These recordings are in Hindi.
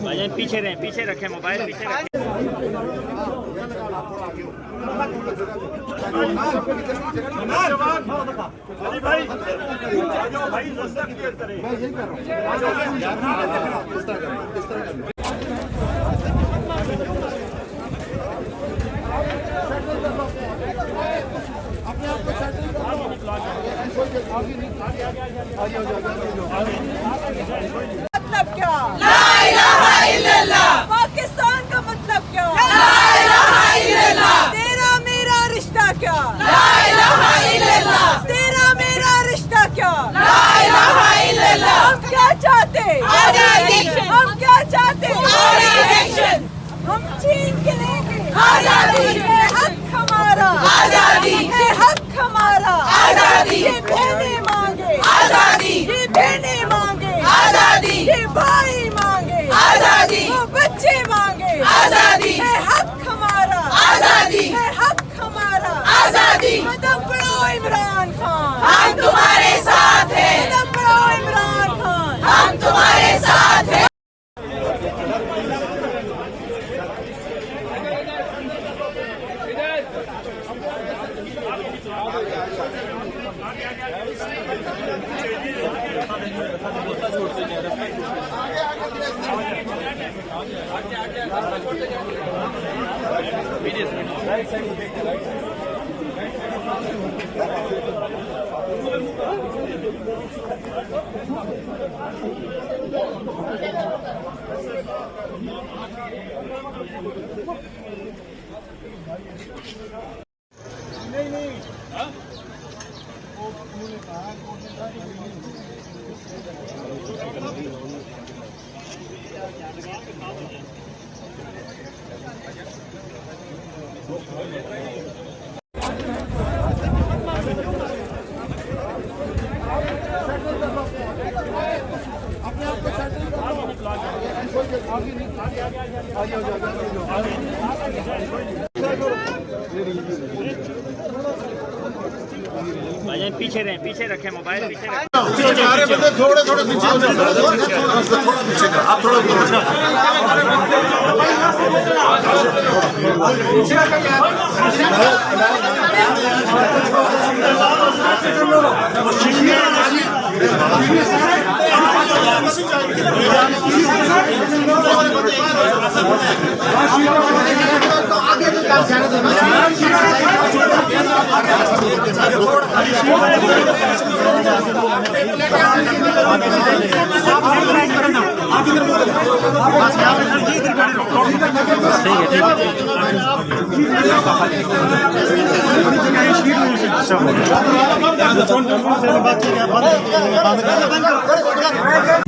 भाईजान पीछे रहे, पीछे रखे मोबाइल, पीछे रखे। मतलब क्या? ला इलाहा इल्लल्लाह। पाकिस्तान का मतलब क्या? ला इलाहा इल्लल्लाह। तेरा मेरा रिश्ता क्या? ला इलाहा इल्लल्लाह। तेरा मेरा रिश्ता क्या? ला इलाहा इल्लल्लाह। हम क्या चाहते? आजादी। हम क्या चाहते? आजादी। हम छीन के लेंगे आजादी। ये हक हमारा आजादी। ये हक हमारा आजादी। ये बहनें मांगे आजादी। ये बहनें मांगे आजादी। ये भाई मांगे आजादी। वो बच्चे मांगे आजादी। है हक हमारा आजादी। है हक हमारा आजादी। कदम बढ़ाओ इमरान खान, हम तुम्हारे साथ हैं। कदम बढ़ाओ इमरान खान, हम तुम्हारे साथ हैं। भाईजान पीछे रहे, पीछे रखे मोबाइल, पीछे रखे। थोड़े थोड़े पीछे हो जाओ, थोड़ा पीछे का, आप थोड़ा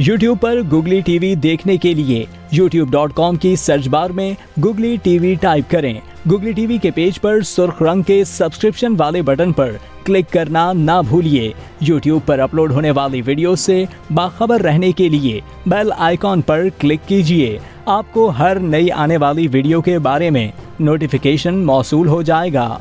YouTube पर गुगली टीवी देखने के लिए youtube.com की सर्च बार में गुगली टीवी टाइप करें। गुगली टीवी के पेज पर सुर्ख रंग के सब्सक्रिप्शन वाले बटन पर क्लिक करना ना भूलिए। YouTube पर अपलोड होने वाली वीडियो से बाखबर रहने के लिए बेल आइकॉन पर क्लिक कीजिए। आपको हर नई आने वाली वीडियो के बारे में नोटिफिकेशन मौसूल हो जाएगा।